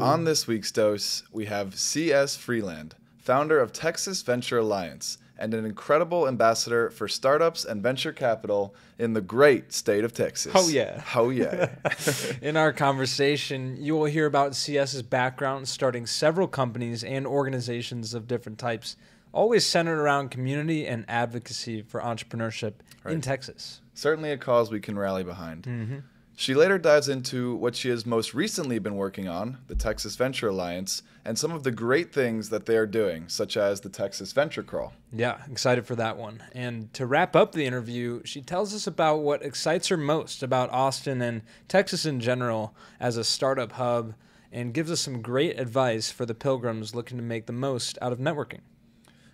On this week's dose, we have CS Freeland, founder of Texas Venture Alliance, and an incredible ambassador for startups and venture capital in the great state of Texas. Oh, yeah. Oh, yeah. In our conversation, you will hear about CS's background starting several companies and organizations of different types, always centered around community and advocacy for entrepreneurship in Texas. Certainly a cause we can rally behind. Mm-hmm. She later dives into what she has most recently been working on, the Texas Venture Alliance, and some of the great things that they are doing, such as the Texas Venture Crawl. Yeah, excited for that one. And to wrap up the interview, she tells us about what excites her most about Austin and Texas in general as a startup hub, and gives us some great advice for the Pillgrims looking to make the most out of networking.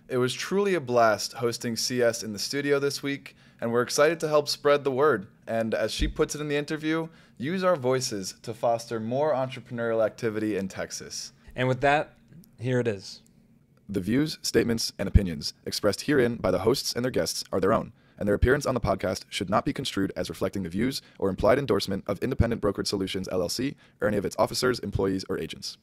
It was truly a blast hosting CS in the studio this week, and we're excited to help spread the word. And as she puts it in the interview, use our voices to foster more entrepreneurial activity in Texas. And with that, here it is. The views, statements, and opinions expressed herein by the hosts and their guests are their own, and their appearance on the podcast should not be construed as reflecting the views or implied endorsement of Independent Brokerage Solutions, LLC, or any of its officers, employees, or agents.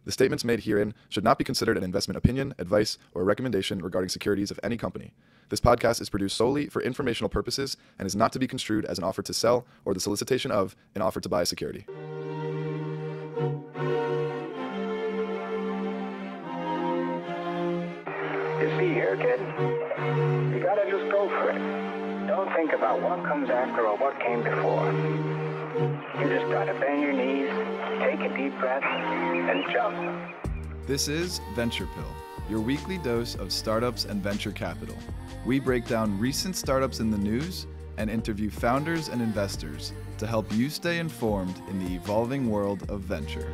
The statements made herein should not be considered an investment opinion, advice, or recommendation regarding securities of any company. This podcast is produced solely for informational purposes and is not to be construed as an offer to sell or the solicitation of an offer to buy a security. You see here, kid, you gotta just go for it. Don't think about what comes after or what came before. You just gotta bend your knees, take a deep breath, and jump. This is Venture Pill, your weekly dose of startups and venture capital. We break down recent startups in the news and interview founders and investors to help you stay informed in the evolving world of venture.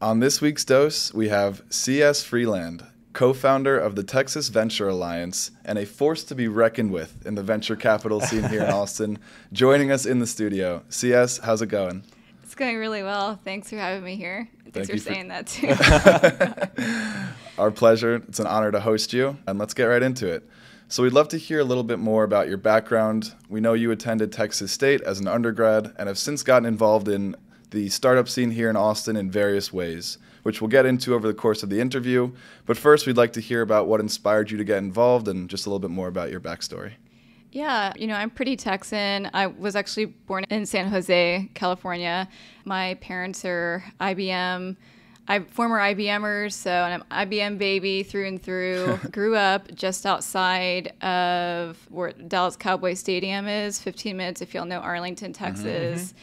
On this week's dose, we have CS Freeland, co-founder of the Texas Venture Alliance and a force to be reckoned with in the venture capital scene here in Austin, joining us in the studio. CS, how's it going? It's going really well. Thanks for having me here. Thanks for saying that too. Our pleasure. It's an honor to host you, and let's get right into it. So we'd love to hear a little bit more about your background. We know you attended Texas State as an undergrad and have since gotten involved in the startup scene here in Austin in various ways, which we'll get into over the course of the interview. But first, we'd like to hear about what inspired you to get involved and just a little bit more about your backstory. Yeah, I'm pretty Texan. I was actually born in San Jose, California. My parents are former IBMers, so I'm an IBM baby through and through. Grew up just outside of where Dallas Cowboy Stadium is, 15 minutes if y'all know Arlington, Texas. Mm-hmm.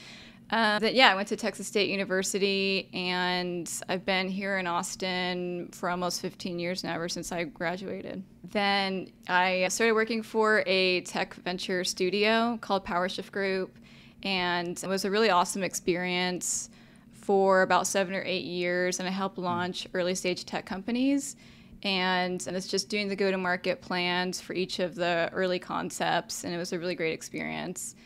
I went to Texas State University, and I've been here in Austin for almost 15 years now, ever since I graduated. Then I started working for a tech venture studio called PowerShift Group, and it was a really awesome experience for about 7 or 8 years, and I helped launch early stage tech companies. And it's just doing the go-to-market plans for each of the early concepts, and it was a really great experience.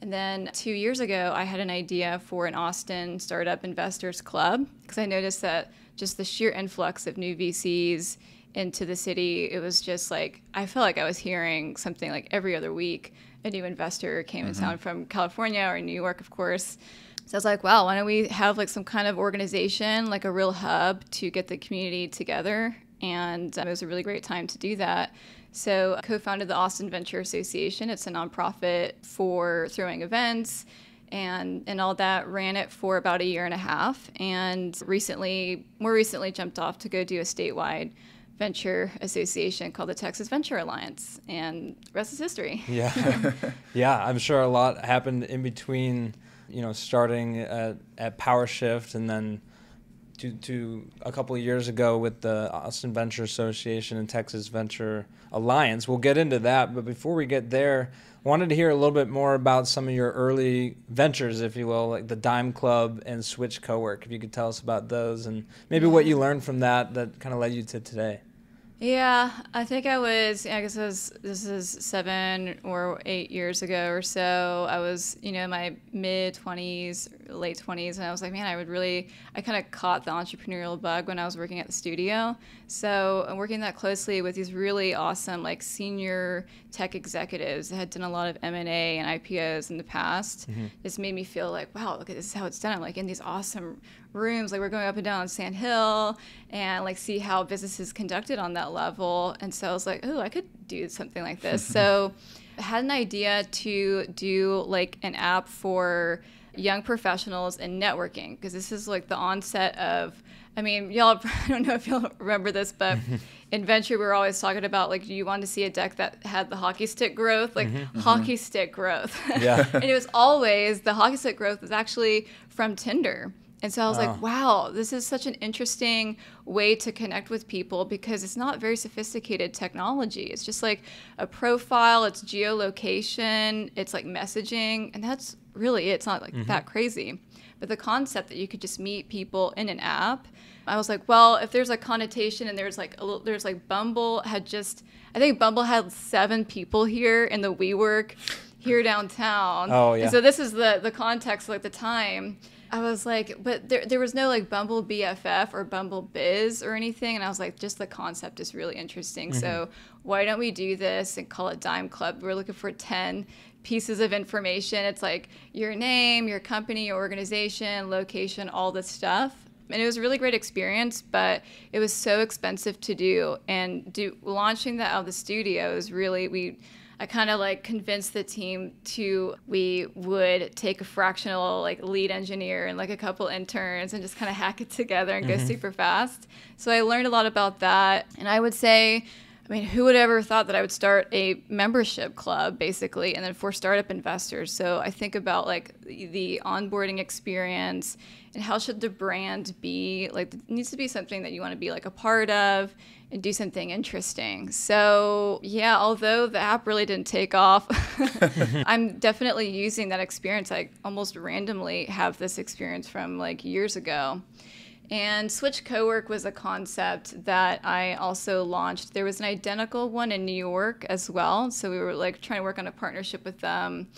And then 2 years ago, I had an idea for an Austin Startup Investors Club, because I noticed that just the sheer influx of new VCs into the city, it was just like, I felt like I was hearing something like every other week. A new investor came in town from California or New York, of course. So I was like, wow, why don't we have like some kind of organization, like a real hub to get the community together? And it was a really great time to do that. So I co-founded the Austin Venture Association. It's a nonprofit for throwing events and all that. Ran it for about a year and a half, and more recently jumped off to go do a statewide venture association called the Texas Venture Alliance, and the rest is history. Yeah, yeah. I'm sure a lot happened in between, starting at PowerShift and then to a couple of years ago with the Austin Venture Association and Texas Venture Alliance. We'll get into that, but before we get there, wanted to hear a little bit more about some of your early ventures, if you will, like the Dime Club and Switch Cowork. If you could tell us about those and maybe what you learned from that kind of led you to today. Yeah, I think this is 7 or 8 years ago or so. I was, in my mid-20s, late 20s, and I was like, man, I kind of caught the entrepreneurial bug when I was working at the studio. So I'm working that closely with these really awesome like senior tech executives that had done a lot of M&A and IPOs in the past. This made me feel like, wow, look, this is how it's done. I'm like in these awesome rooms, like we're going up and down Sand Hill and like see how business is conducted on that level. And so I was like, oh, I could do something like this. So I had an idea to do like an app for young professionals in networking, because this is like the onset of, I mean, y'all, I don't know if you'll remember this, but in venture, we were always talking about, like, do you want to see a deck that had the hockey stick growth? Like, hockey stick growth. Yeah. And it was always, the hockey stick growth was actually from Tinder. And so I was like, wow, this is such an interesting way to connect with people, because it's not very sophisticated technology. It's just like a profile, it's geolocation, it's like messaging, and that's really it. It's not like that crazy. But the concept that you could just meet people in an app, I was like, well, if there's a connotation and there's like Bumble had just, I think Bumble had 7 people here in the WeWork here downtown. Oh, yeah. And so this is the context, like the time. I was like, but there was no like Bumble BFF or Bumble Biz or anything. And I was like, just the concept is really interesting. So why don't we do this and call it Dime Club? We're looking for 10 pieces of information. It's like your name, your company, your organization, location, all this stuff. And it was a really great experience, but it was so expensive to do. And launching that out of the studio is really, I kind of like convinced the team we would take a fractional like lead engineer and like a couple interns and just kind of hack it together and go super fast. So I learned a lot about that. And I would say, I mean, who would ever thought that I would start a membership club, basically, and then for startup investors? So I think about like the onboarding experience and how should the brand be? Like, it needs to be something that you want to be like a part of and do something interesting. So yeah, although the app really didn't take off, I'm definitely using that experience. I almost randomly have this experience from like years ago. And Switch Cowork was a concept that I also launched. There was an identical one in New York as well. So we were like trying to work on a partnership with them,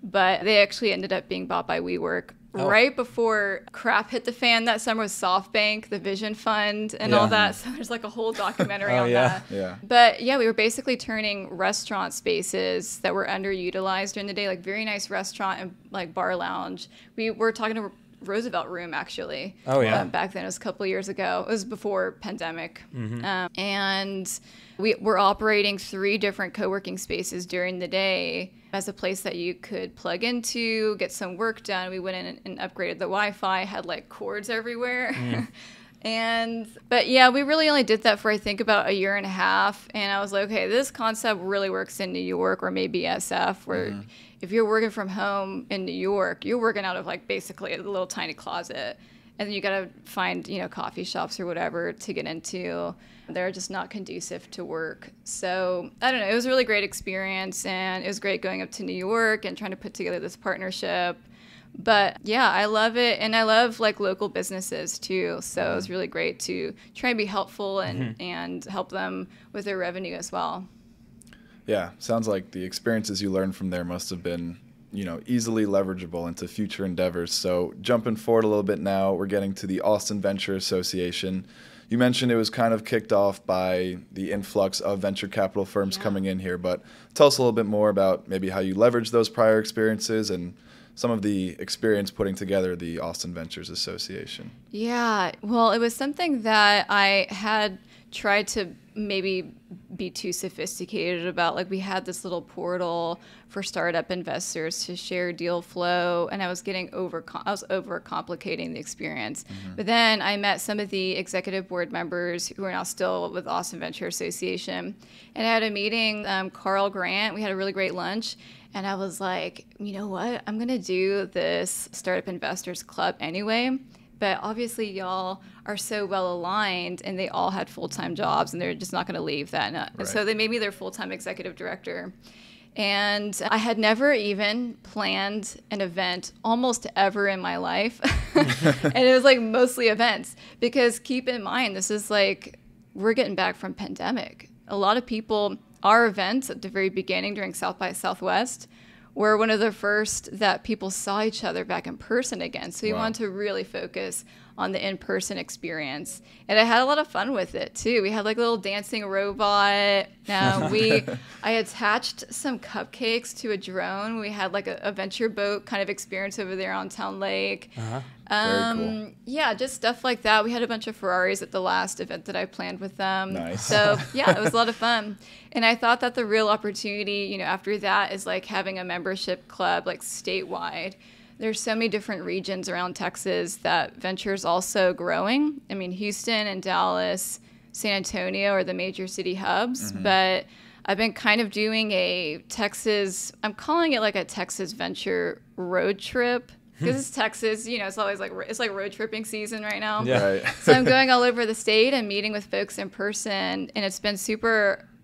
but they actually ended up being bought by WeWork right before crap hit the fan that summer with SoftBank, the Vision Fund, and all that. So there's like a whole documentary on that. Yeah. But yeah, we were basically turning restaurant spaces that were underutilized during the day, like very nice restaurant and like bar lounge. We were talking to Roosevelt Room, actually. Oh, yeah. Back then, it was a couple of years ago. It was before pandemic. And we were operating 3 different co-working spaces during the day as a place that you could plug into, get some work done. We went in and upgraded the Wi-Fi, had like cords everywhere. But yeah, we really only did that for, I think, about a year and a half. And I was like, okay, this concept really works in New York or maybe SF, where if you're working from home in New York, you're working out of like basically a little tiny closet. And then you got to find, coffee shops or whatever to get into. They're just not conducive to work. So I don't know. It was a really great experience. And it was great going up to New York and trying to put together this partnership. But yeah, I love it. And I love like local businesses too. So it was really great to try and be helpful and help them with their revenue as well. Yeah, sounds like the experiences you learned from there must have been, easily leverageable into future endeavors. So jumping forward a little bit now, we're getting to the Austin Venture Association. You mentioned it was kind of kicked off by the influx of venture capital firms coming in here, but tell us a little bit more about maybe how you leveraged those prior experiences and some of the experience putting together the Austin Ventures Association. Yeah, well, it was something that I had tried to maybe be too sophisticated about. Like, we had this little portal for startup investors to share deal flow, and I was overcomplicating the experience. But then I met some of the executive board members who are now still with Austin Venture Association, and I had a meeting, Carl Grant. We had a really great lunch, and I was like, you know what? I'm going to do this Startup Investors Club anyway. But obviously, y'all are so well aligned, and they all had full-time jobs, and they're just not going to leave that. And so they made me their full-time executive director. And I had never even planned an event almost ever in my life. And it was like mostly events, because keep in mind, this is like, we're getting back from pandemic. A lot of people, our events at the very beginning during South by Southwest were one of the first that people saw each other back in person again. So we wanted to really focus on the in-person experience. And I had a lot of fun with it too. We had like a little dancing robot. I attached some cupcakes to a drone. We had like a venture boat kind of experience over there on Town Lake. Very cool. Yeah, just stuff like that. We had a bunch of Ferraris at the last event that I planned with them. Nice. So yeah, it was a lot of fun. And I thought that the real opportunity, you know, after that is like having a membership club like statewide. There's so many different regions around Texas that venture is also growing. I mean, Houston and Dallas, San Antonio are the major city hubs, but I've been kind of doing I'm calling it like a Texas venture road trip. Because it's Texas, you know, it's always like, it's like road tripping season right now. Yeah. Right. So I'm going all over the state and meeting with folks in person, and it's been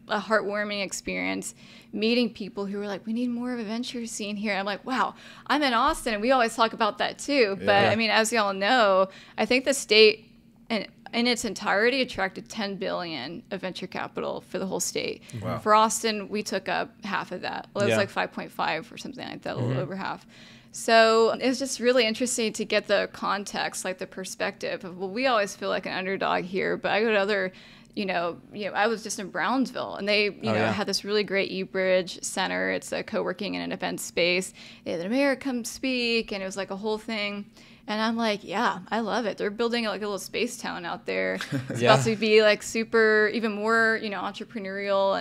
a heartwarming experience meeting people who were like, we need more of a venture scene here. And I'm like, wow, I'm in Austin, and we always talk about that too. But I mean, as y'all know, I think the state in its entirety attracted $10 billion of venture capital for the whole state. Wow. For Austin, we took up half of that. Well, it was like 5.5 or something like that, a little over half. So it was just really interesting to get the context, like the perspective of, well, we always feel like an underdog here, but I go to other, I was just in Brownsville, and they, had this really great eBridge Center. It's a co-working and an event space. They had the mayor come speak, and it was like a whole thing. And I'm like, yeah, I love it. They're building like a little space town out there. It's about to be like super, even more, entrepreneurial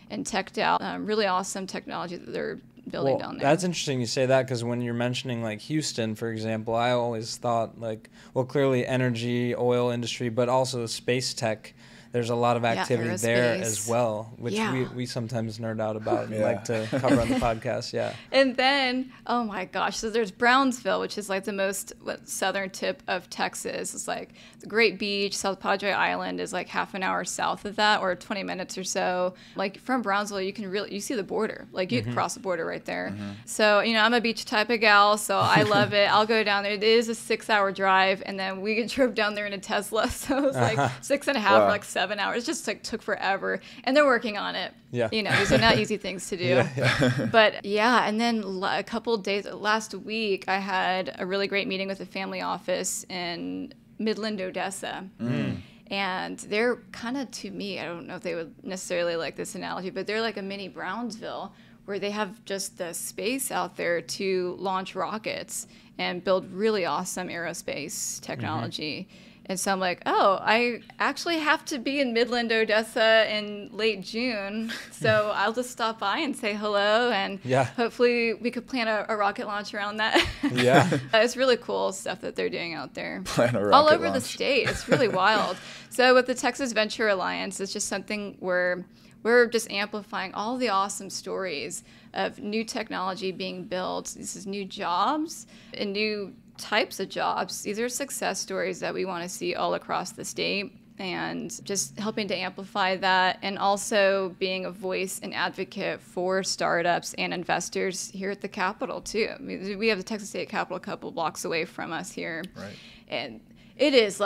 and teched out. Really awesome technology that they're building down there. That's interesting you say that, because when you're mentioning like Houston, for example, I always thought like, well, clearly energy, oil industry, but also space tech. There's a lot of activity there as well, which we sometimes nerd out about and like to cover on the podcast. Yeah. And then, oh my gosh, so there's Brownsville, which is like the most southern tip of Texas. It's like the Great Beach. South Padre Island is like half an hour south of that, or 20 minutes or so. Like from Brownsville, you see the border. Like you can cross the border right there. So, I'm a beach type of gal, so I love it. I'll go down there. It is a 6-hour drive, and then we drove down there in a Tesla. So it was like 6.5, like 7 hours. It just like took forever, and they're working on it. Yeah. These are not easy things to do. But and then a couple of days last week, I had a really great meeting with the family office in Midland, Odessa. And they're kind of, to me, I don't know if they would necessarily like this analogy, but they're like a mini Brownsville, where they have just the space out there to launch rockets and build really awesome aerospace technology. And so I'm like, oh, I actually have to be in Midland, Odessa in late June. So I'll just stop by and say hello. And hopefully we could plan a rocket launch around that. It's really cool stuff that they're doing out there. Plan a rocket all over launch. the state. It's really wild. So with the Texas Venture Alliance, it's just something where we're just amplifying all the awesome stories of new technology being built. This is new jobs and new types of jobs. These are success stories that we want to see all across the state, and just helping to amplify that, and also being a voice and advocate for startups and investors here at the Capitol too. I mean, we have the Texas State Capitol a couple blocks away from us here, and it's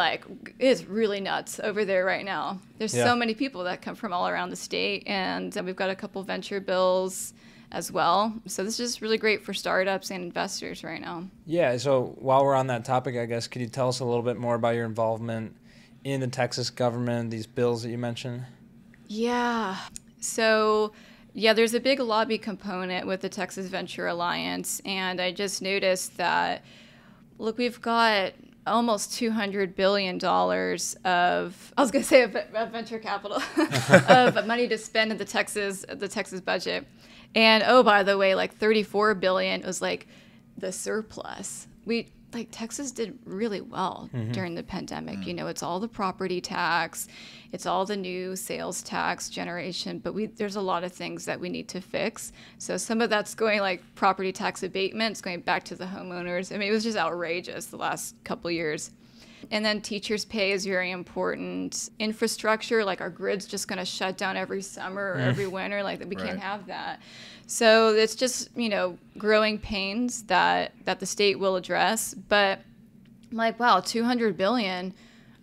really nuts over there right now. There's so many people that come from all around the state, and we've got a couple venture bills as well. So this is just really great for startups and investors right now. Yeah, so while we're on that topic, I guess, could you tell us a little bit more about your involvement in the Texas government, these bills that you mentioned? Yeah. So, there's a big lobby component with the Texas Venture Alliance, and I just noticed that, look, we've got almost $200 billion of venture capital, of money to spend in the Texas budget. And by the way, like $34 billion was like the surplus. Texas did really well during the pandemic. It's all the property tax, it's all the new sales tax generation, but there's a lot of things that we need to fix. So some of that's going like property tax abatements, going back to the homeowners. I mean, it was just outrageous the last couple of years. And then teachers' pay is very important. Infrastructure, like our grid's just going to shut down every summer or every winter, like we can't have that. So it's just, growing pains that the state will address. But I'm like, wow, $200 billion.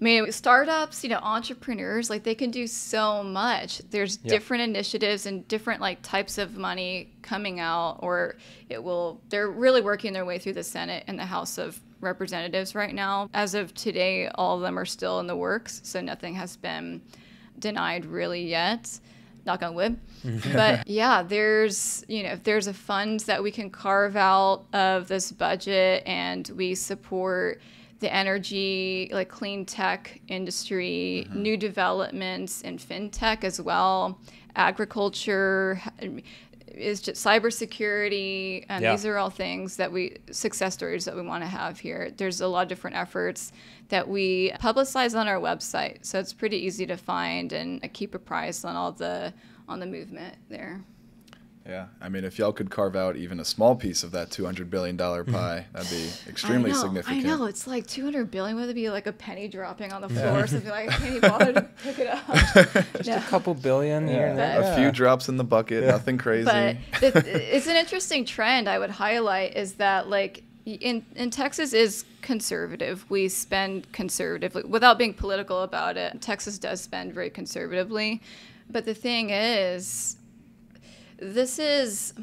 I mean, startups, entrepreneurs, like they can do so much. There's different initiatives and different like types of money coming out, or they're really working their way through the Senate and the House of Representatives right now. As of today, all of them are still in the works, so nothing has been denied really yet. Knock on wood. But yeah, there's a fund that we can carve out of this budget, and we support the energy, like clean tech industry, new developments in fintech as well, agriculture, is just cybersecurity, and these are all things that success stories that we want to have here. There's a lot of different efforts that we publicize on our website, so it's pretty easy to find and keep apprised on the movement there. Yeah, I mean, if y'all could carve out even a small piece of that $200 billion pie, that'd be extremely significant. I know, it's like $200 billion, would it be like a penny dropping on the floor or something, like I can't even bother to pick it up. Just a couple billion here and there. A few drops in the bucket, nothing crazy. But it's an interesting trend I would highlight, is that like in Texas is conservative. We spend conservatively without being political about it. Texas does spend very conservatively. But the thing is, this is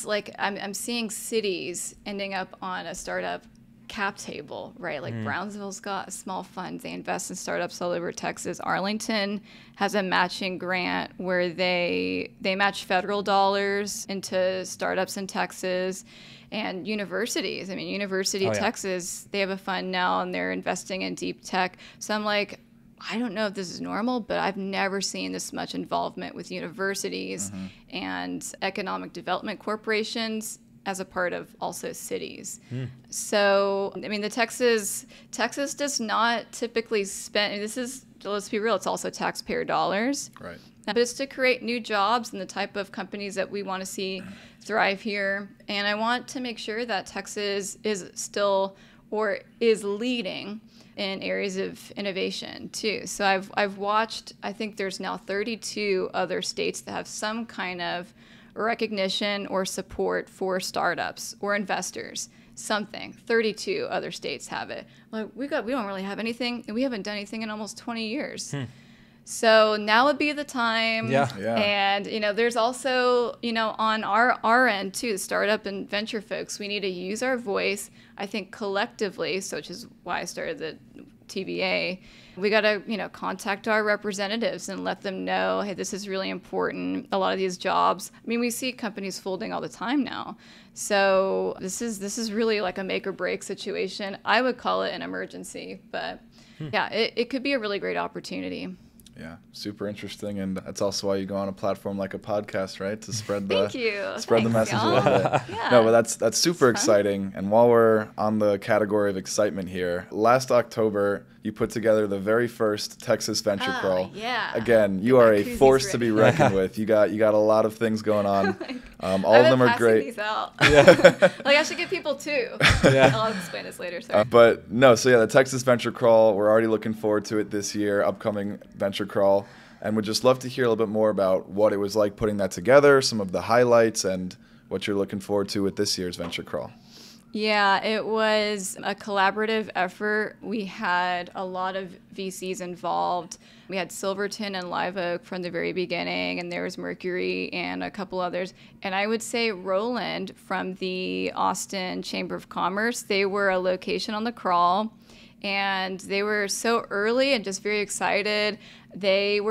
like I'm seeing cities ending up on a startup cap table, right? Like Brownsville's got a small fund. They invest in startups all over Texas. Arlington has a matching grant where they match federal dollars into startups in Texas. And universities, University of Texas, they have a fund now and they're investing in deep tech. So I'm like, I don't know if this is normal, but I've never seen this much involvement with universities and economic development corporations as a part of also cities. So, the Texas does not typically spend, let's be real, it's also taxpayer dollars. Right. But it's to create new jobs and the type of companies that we want to see thrive here. And I want to make sure that Texas is still, or is leading in areas of innovation too. So I've watched, I think there's now 32 other states that have some kind of recognition or support for startups or investors. Something. 32 other states have it. Like we don't really have anything, and we haven't done anything in almost 20 years. So now would be the time. Yeah. And there's also on our end too, the startup and venture folks, we need to use our voice, I think, collectively, so which is why I started the TBA. We got to contact our representatives and let them know, hey, this is really important. A lot of these jobs, we see companies folding all the time now. So this is really like a make or break situation. I would call it an emergency, but yeah, it could be a really great opportunity. Yeah, super interesting, and that's also why you go on a platform like a podcast, right? To spread the the message a y'all. little bit. Yeah. No, but that's super exciting. And while we're on the category of excitement here, last October you put together the very first Texas Venture Crawl. Yeah. Again, you are a koozies force to ready. be reckoned with. You got a lot of things going on. All of them are great. These out. Like I should give people two. I'll explain this later. Sorry. But no, so yeah, the Texas Venture Crawl, we're already looking forward to it this year, upcoming Venture Crawl, and would just love to hear a little bit more about what it was like putting that together, some of the highlights, and what you're looking forward to with this year's Venture Crawl. Yeah, it was a collaborative effort. We had a lot of VCs involved. We had Silverton and Live Oak from the very beginning, and there was Mercury and a couple others. And I would say Roland from the Austin Chamber of Commerce, they were a location on the crawl, and they were so early and just very excited. They're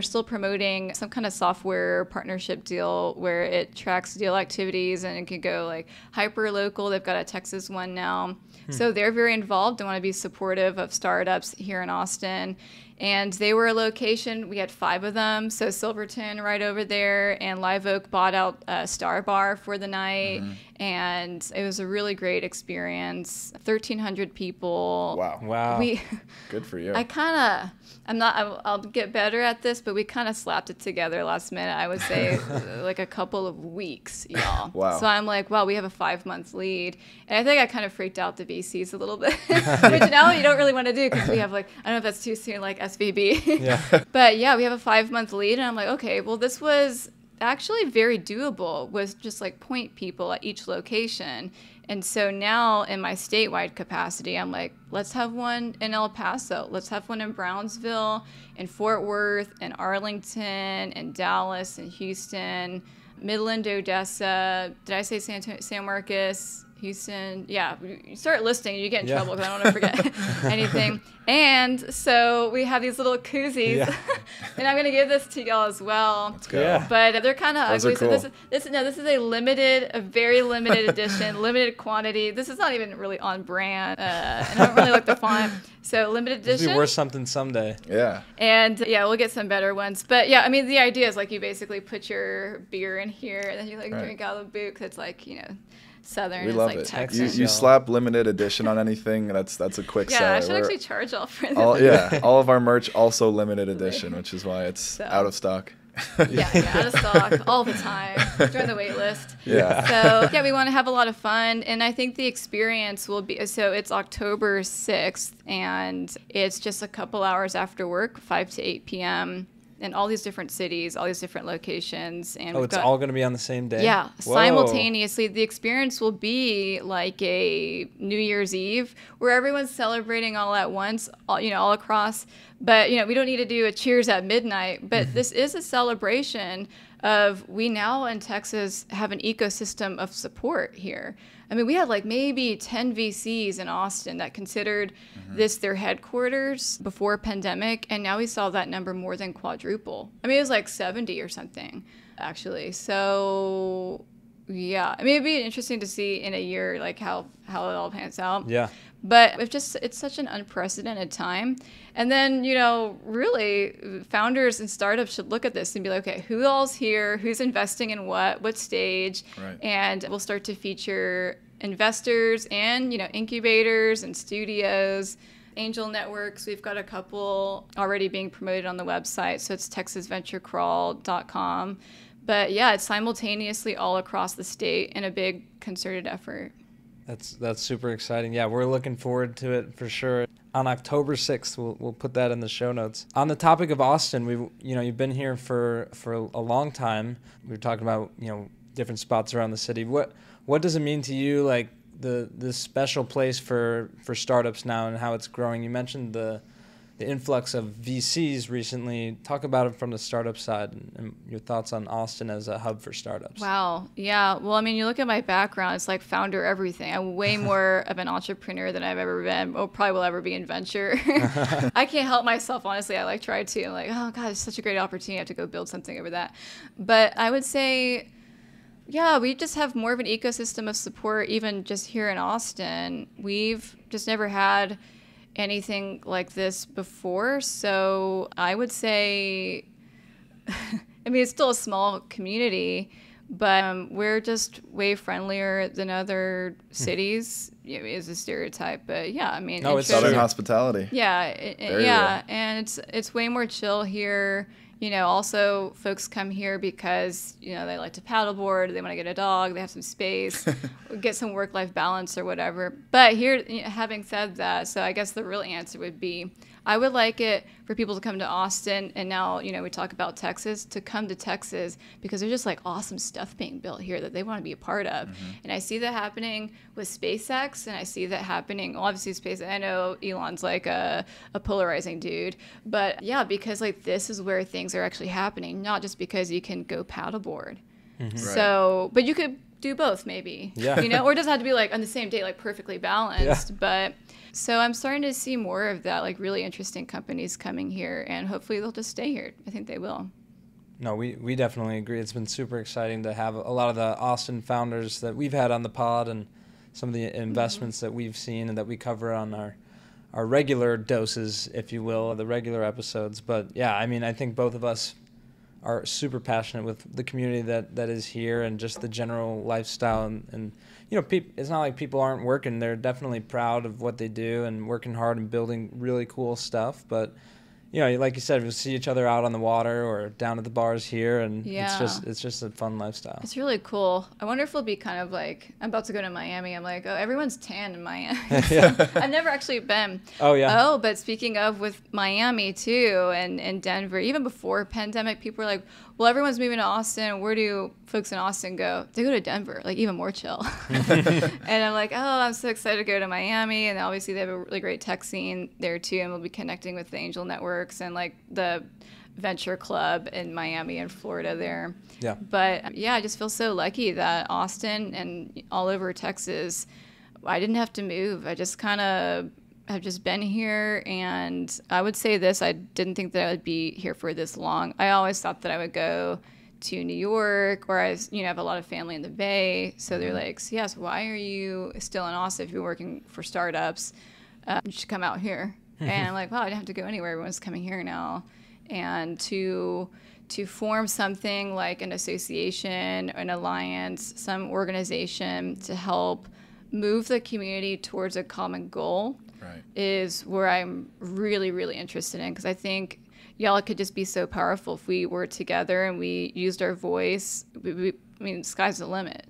still promoting some kind of software partnership deal where it tracks deal activities and it can go like hyper local. They've got a Texas one now. So they're very involved and want to be supportive of startups here in Austin. And they were a location, we had 5 of them. So Silverton right over there, and Live Oak bought out Star Bar for the night. And it was a really great experience. 1,300 people. Wow. Good for you. I'll get better at this, but we kind of slapped it together last minute. I would say like a couple of weeks, y'all. Wow. So I'm like, wow, we have a 5-month lead. And I think I kind of freaked out the VCs a little bit, which now you don't really want to do because we have like, I don't know if that's too soon, like SVB. Yeah. But yeah, we have a 5-month lead. And I'm like, okay, well, this was actually very doable with just like point people at each location. And so now in my statewide capacity, I'm like, let's have one in El Paso. Let's have one in Brownsville, in Fort Worth, in Arlington, in Dallas, in Houston, Midland, Odessa. Did I say San Marcos? Houston, yeah, you start listing, you get in trouble because I don't want to forget anything. And so we have these little koozies, and I'm going to give this to y'all as well. Let's go. Yeah. But they're kind of ugly. Cool. So this is a very limited edition, limited quantity. This is not even really on brand, and I don't really like the font. So limited edition. It'll be worth something someday. Yeah. And yeah, we'll get some better ones. But yeah, I mean, the idea is like you basically put your beer in here, and then you like drink out of the boot, because it's like, Southern. We it's love like it. Texas. You slap limited edition on anything, that's a quick sell. Yeah, I should actually charge y'all for this. All of our merch also limited edition, which is why it's out of stock. Yeah, out of stock all the time. Join the wait list. Yeah. So yeah, we want to have a lot of fun, and I think the experience will be, so it's October 6th, and it's just a couple hours after work, 5 to 8 p.m., in all these different cities, all these different locations. And it's all going to be on the same day? Yeah, Whoa. Simultaneously. The experience will be like a New Year's Eve where everyone's celebrating all at once, all across. But, we don't need to do a cheers at midnight. But this is a celebration of, we now in Texas have an ecosystem of support here. I mean, we had like maybe 10 VCs in Austin that considered this their headquarters before pandemic, and now we saw that number more than quadruple. I mean, it was like 70 or something, actually. So, yeah. I mean, it'd be interesting to see in a year like how it all pans out. Yeah. But it's such an unprecedented time. And then, really, founders and startups should look at this and be like, okay, who all's here? Who's investing in what stage? Right. And we'll start to feature investors and, incubators and studios, angel networks. We've got a couple already being promoted on the website. So it's texasventurecrawl.com. But yeah, it's simultaneously all across the state in a big concerted effort. That's super exciting. Yeah, we're looking forward to it for sure. On October 6th, we'll put that in the show notes. On the topic of Austin, you've been here for a long time. We were talking about different spots around the city. What does it mean to you, like this special place for startups now and how it's growing? You mentioned the influx of VCs recently. Talk about it from the startup side and your thoughts on Austin as a hub for startups. Wow. Yeah. Well, I mean, you look at my background, it's like founder everything. I'm way more of an entrepreneur than I've ever been, or probably will ever be in venture. I can't help myself, honestly. I try to. I'm like, oh, God, it's such a great opportunity. I have to go build something over that. But I would say, yeah, we just have more of an ecosystem of support, even just here in Austin. We've just never had anything like this before. So I would say, I mean, it's still a small community, but we're just way friendlier than other cities. Is a stereotype, but yeah, I mean, it's Southern hospitality. Yeah, and it's way more chill here. Also folks come here because, they like to paddleboard, they want to get a dog, they have some space, get some work-life balance or whatever. But here, having said that, so I guess the real answer would be, I would like it for people to come to Austin, and now, we talk about Texas, to come to Texas because there's just like awesome stuff being built here that they want to be a part of. And I see that happening with SpaceX, and I see that happening, obviously SpaceX, I know Elon's like a polarizing dude, but yeah, because like this is where things are actually happening, not just because you can go paddleboard. So, but you could do both maybe, or it doesn't have to be like on the same day, like perfectly balanced, but so I'm starting to see more of that, like really interesting companies coming here, and hopefully they'll just stay here. I think they will. No, we definitely agree. It's been super exciting to have a lot of the Austin founders that we've had on the pod and some of the investments that we've seen and that we cover on our regular doses, if you will, the regular episodes. But yeah, I mean, I think both of us are super passionate with the community that is here and just the general lifestyle. And it's not like people aren't working. They're definitely proud of what they do and working hard and building really cool stuff. But, you know, like you said, we'll see each other out on the water or down at the bars here, and Yeah. it's just a fun lifestyle. It's really cool. I wonder if it'll be kind of like, I'm about to go to Miami. I'm like, oh, everyone's tan in Miami. I've never actually been. Oh, yeah. Oh, but speaking of with Miami too, and Denver, even before pandemic, people were like, well, everyone's moving to Austin. Where do folks in Austin go? They go to Denver, like even more chill. And I'm like, oh, I'm so excited to go to Miami. And obviously they have a really great tech scene there too. And we'll be connecting with the Angel Networks and like the Venture Club in Miami and Florida there. Yeah. But yeah, I just feel so lucky that Austin and all over Texas, I didn't have to move. I just kind of have just been here. And I would say this, I didn't think that I would be here for this long. I always thought that I would go to New York, or I have a lot of family in the Bay. So they're like, so yes, why are you still in Austin if you're working for startups? You should come out here. And I'm like, wow, I didn't have to go anywhere. Everyone's coming here now. And to form something like an association, an alliance, some organization to help move the community towards a common goal is where I'm really, really interested in, because I think y'all could just be so powerful if we were together and we used our voice. I mean, sky's the limit.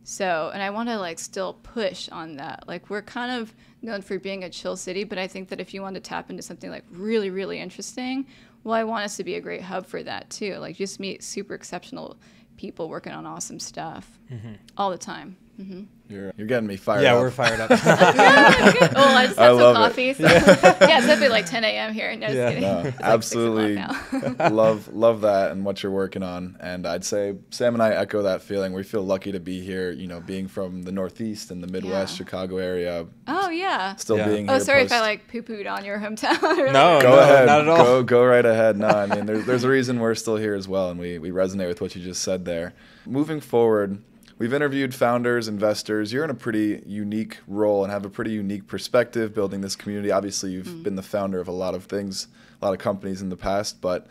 So, and I want to like still push on that. Like, we're kind of known for being a chill city, but I think that if you want to tap into something like really, really interesting, well, I want us to be a great hub for that too. Like, just meet super exceptional people working on awesome stuff all the time. You're getting me fired up. Yeah, we're fired up. Good. Oh, I just had some love coffee. So. Yeah, it's definitely like 10 a.m. here. No, just kidding. No, It's like 6 absolutely o'clock now. love that and what you're working on. And I'd say Sam and I echo that feeling. We feel lucky to be here, you know, being from the Northeast and the Midwest, Chicago area. Oh, yeah. Still being here. Oh, sorry if I like poo-pooed on your hometown. Or No, Go ahead. not at all. Go right ahead. No, I mean, there's a reason we're still here as well, and we resonate with what you just said there. Moving forward, we've interviewed founders, investors. You're in a pretty unique role and have a pretty unique perspective building this community. Obviously, you've been the founder of a lot of things, a lot of companies in the past. But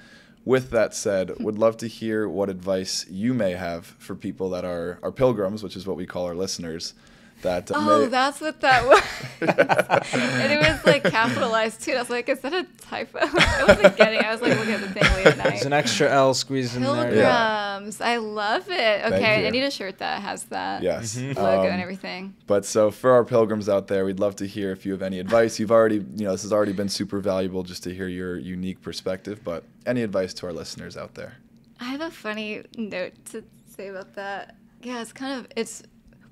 with that said, would love to hear what advice you may have for people that are pilgrims, which is what we call our listeners. That's what that was. And it was like capitalized too. I was like, is that a typo? I wasn't getting it. I was like looking at the thing late at night. There's an extra L squeezed in there. Pillgrims. I love it. Okay, you. I need a shirt that has that logo and everything. But so for our pilgrims out there, we'd love to hear if you have any advice. You've already, this has already been super valuable just to hear your unique perspective. But any advice to our listeners out there? I have a funny note to say about that. Yeah, it's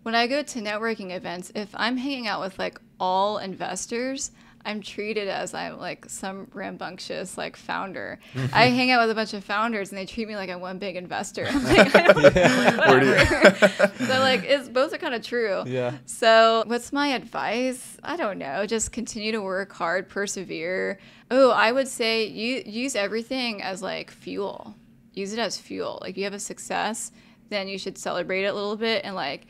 when I go to networking events, if I'm hanging out with like all investors, I'm treated as I'm like some rambunctious like founder. I hang out with a bunch of founders and they treat me like I'm one big investor. I'm like, I don't know, whatever. So like both are kind of true. Yeah. So what's my advice? I don't know. Just continue to work hard, persevere. Oh, I would say use everything as like fuel. Use it as fuel. Like, you have a success, then you should celebrate it a little bit and like,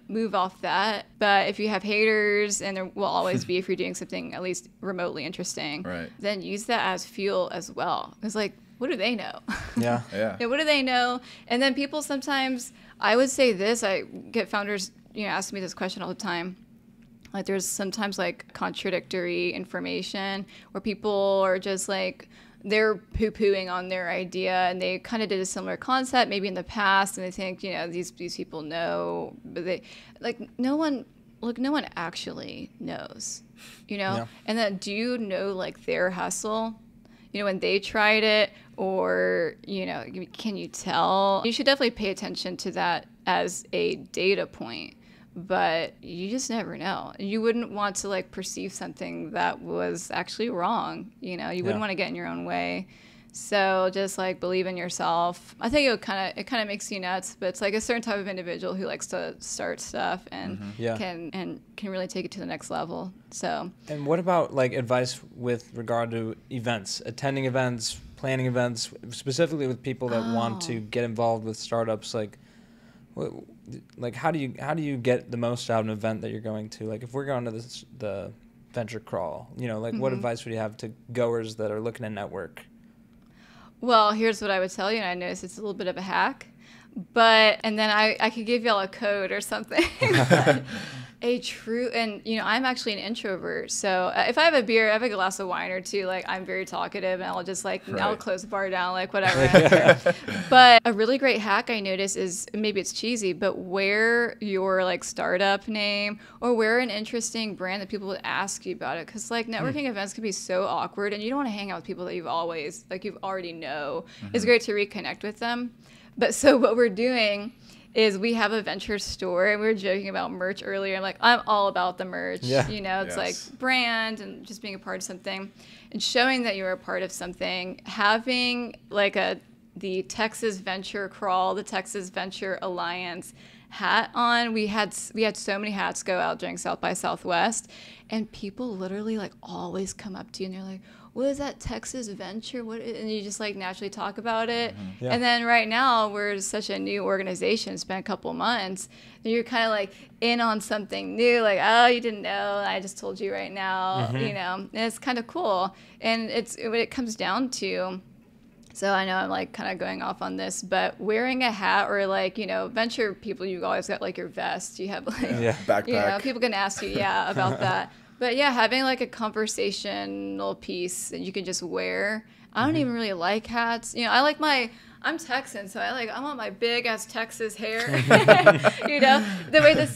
move off that. But if you have haters, and there will always be if you're doing something at least remotely interesting, then use that as fuel as well. It's like, what do they know? Yeah. What do they know? And then people sometimes, I would say this, I get founders, ask me this question all the time. Like, there's sometimes like contradictory information where people are just like, they're poo-pooing on their idea, and they kind of did a similar concept maybe in the past, and they think, these people know, but they no one actually knows, Yeah. And then do you know like their hustle, when they tried it, or can you tell? You should definitely pay attention to that as a data point. But you just never know. You wouldn't want to like perceive something that was actually wrong. You wouldn't want to get in your own way. So just like believe in yourself. I think it kind of makes you nuts, but it's like a certain type of individual who likes to start stuff and can really take it to the next level. So. And what about like advice with regard to events, attending events, planning events, specifically with people that want to get involved with startups? Like how do you get the most out of an event that you're going to? Like, if we're going to the venture crawl, what advice would you have to goers that are looking to network? Well, here's what I would tell you, and I notice it's a little bit of a hack, and then I could give y'all a code or something. And I'm actually an introvert, so if I have a beer, I have a glass of wine or two, like I'm very talkative, and I'll just like I'll close the bar down, like whatever. But a really great hack I noticed is, maybe it's cheesy, but wear your like startup name or wear an interesting brand that people would ask you about it, because like networking events can be so awkward, and you don't want to hang out with people that you've already know. It's great to reconnect with them. But so what we're doing is we have a venture store, and we were joking about merch earlier. I'm like, I'm all about the merch. It's like brand and just being a part of something and showing that you're a part of something. Having like the Texas Venture Crawl, the Texas Venture Alliance hat on. We had so many hats go out during South by Southwest, and people literally like always come up to you and they're like, what is that Texas Venture? And you just like naturally talk about it. And then right now we're such a new organization. It's been a couple months. And you're kind of like in on something new. Like, oh, you didn't know. I just told you right now. And it's kind of cool. And what it comes down to. So I know I'm like kind of going off on this, but wearing a hat or like, venture people, you've always got like your vest. You have like, backpack. People can ask you, about that. But yeah, having like a conversational piece that you can just wear. I don't even really like hats. I'm Texan, so I want my big ass Texas hair. The way the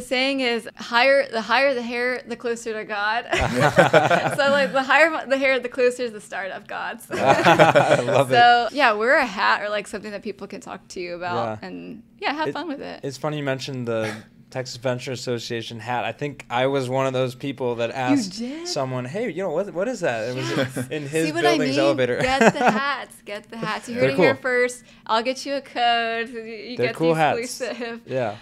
saying is higher the hair, the closer to God. So like the higher the hair, the closer to the startup gods. I love it. So yeah, wear a hat or like something that people can talk to you about, and have fun with it. It's funny you mentioned the Texas Venture Association hat. I think I was one of those people that asked someone, hey, what is that? It was in his building's elevator. Get the hats. You heard it here first. I'll get you a code. You They're get cool the hats. exclusive. Yeah,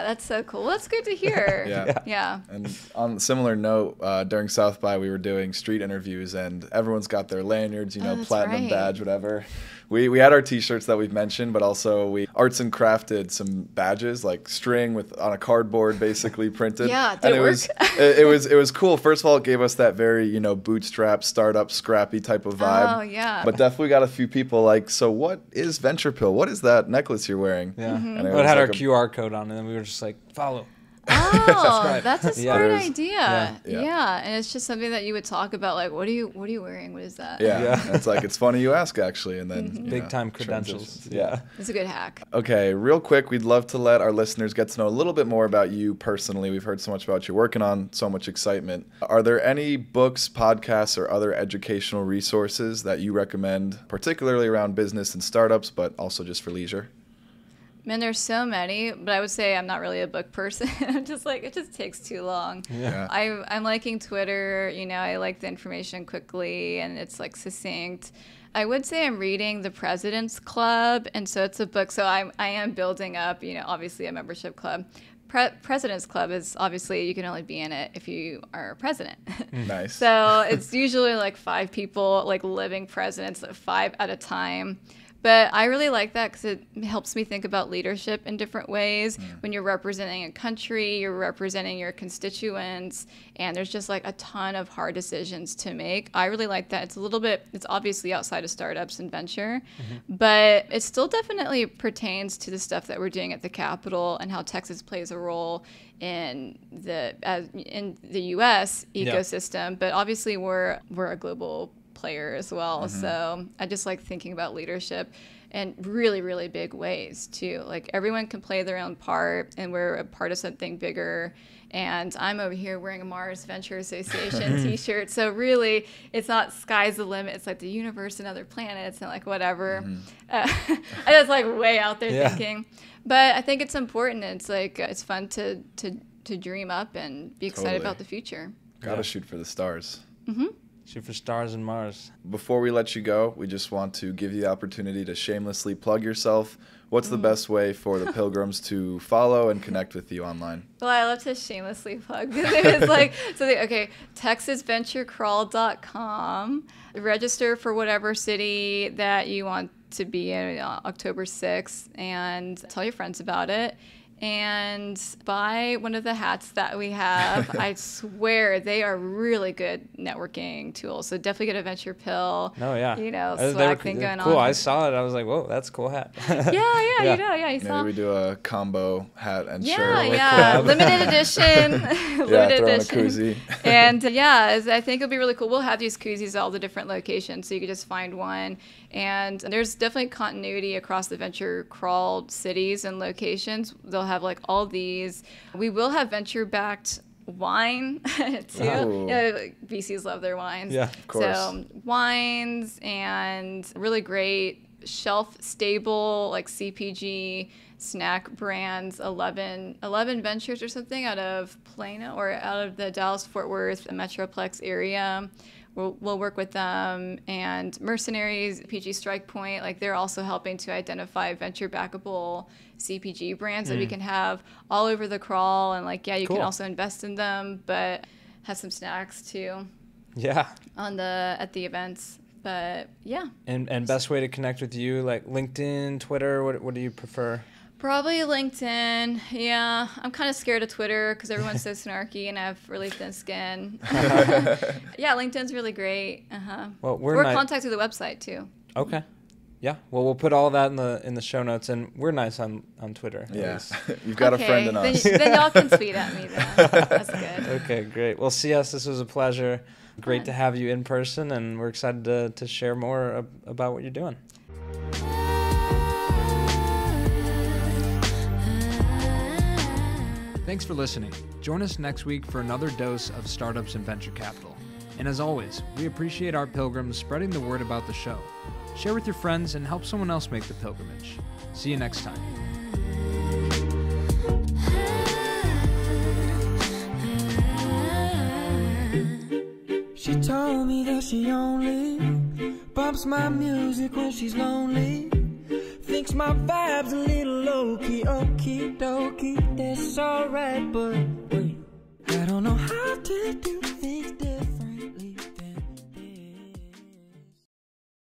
that's so cool. That's good to hear. Yeah. And on a similar note, during South by, we were doing street interviews, and everyone's got their lanyards, platinum badge, whatever. We had our T-shirts that we've mentioned, but also we arts and crafted some badges, like string on a cardboard, basically printed. Did it work? It was cool. First of all, it gave us that very bootstrap, startup, scrappy type of vibe. Oh yeah. But definitely got a few people like, so what is Venture Pill? What is that necklace you're wearing? Yeah. And it had our QR code on it, and we were just like, follow. Oh, that's a smart Yeah. idea. Yeah, and it's just something that you would talk about, like, what are you wearing? What is that? Yeah. It's like, it's funny you ask, actually, and then Big time credentials. Yeah. It's a good hack. Okay, real quick, we'd love to let our listeners get to know a little bit more about you personally. We've heard so much about you working on, so much excitement. Are there any books, podcasts, or other educational resources that you recommend, particularly around business and startups, but also just for leisure? Man, there's so many, but I would say I'm not really a book person. I'm just like, it just takes too long. Yeah. I'm liking Twitter. I like the information quickly, and it's like succinct. I would say I'm reading The President's Club, and so it's a book. So I am building up, obviously a membership club. President's Club is obviously you can only be in it if you are a president. Nice. So it's usually like 5 people, like living presidents, 5 at a time. But I really like that because it helps me think about leadership in different ways. When you're representing a country, you're representing your constituents, and there's just like a ton of hard decisions to make. I really like that. It's obviously outside of startups and venture, but it still definitely pertains to the stuff that we're doing at the Capitol and how Texas plays a role in the U.S. ecosystem. But obviously we're a global player as well. So I just like thinking about leadership in really, really big ways too. Like everyone can play their own part, and we're a part of something bigger. And I'm over here wearing a Mars Venture Association t-shirt. So really, it's not sky's the limit. It's like the universe and other planets and like whatever. I just like way out there thinking. But I think it's important. It's like, it's fun to dream up and be excited about the future. Gotta shoot for the stars. Shoot for stars and Mars. Before we let you go, we just want to give you the opportunity to shamelessly plug yourself. What's the best way for the Pillgrims to follow and connect with you online? Well, I love to shamelessly plug because it's like, TexasVentureCrawl.com. Register for whatever city that you want to be in October 6th and tell your friends about it. and buy one of the hats that we have. I swear they are really good networking tools. So definitely get a venture pill. Oh yeah. Swag thing going on. Cool. I saw it. I was like, whoa, that's a cool hat. Yeah. You saw. Maybe we do a combo hat and shirt. Yeah. Limited edition. Limited throw edition. in a koozie. And I think it'll be really cool. We'll have these koozies at all the different locations, so you can just find one. And there's definitely continuity across the venture crawled cities and locations. They'll have like all these. We will have venture-backed wine too. VCs love their wines. Yeah, of course. So wines and really great shelf-stable like CPG snack brands. 11 ventures or something out of Plano or out of the Dallas-Fort Worth Metroplex area. We'll work with them, and Mercenaries, PG Strike Point, like they're also helping to identify venture-backable CPG brands that we can have all over the crawl, and you can also invest in them, but have some snacks too. Yeah. At the events, but yeah. And best way to connect with you, like LinkedIn, Twitter, what do you prefer? Probably LinkedIn. Yeah, I'm kind of scared of Twitter because everyone's so snarky and I have really thin skin. Yeah, LinkedIn's really great. Well, or contact through the website too. Okay. Yeah. Well, we'll put all that in the show notes, and we're nice on Twitter. Yes. You've got a friend in us. Then y'all can tweet at me then. That's good. Okay, great. Well, CS, this was a pleasure. Great to have you in person, and we're excited to share more about what you're doing. Thanks for listening. Join us next week for another dose of startups and venture capital. And as always, we appreciate our pilgrims spreading the word about the show. Share with your friends and help someone else make the pilgrimage. See you next time. She told me that she only bumps my music when she's lonely. Thinks my vibe's a little low-key, okie dokie, that's alright, but wait, I don't know how to do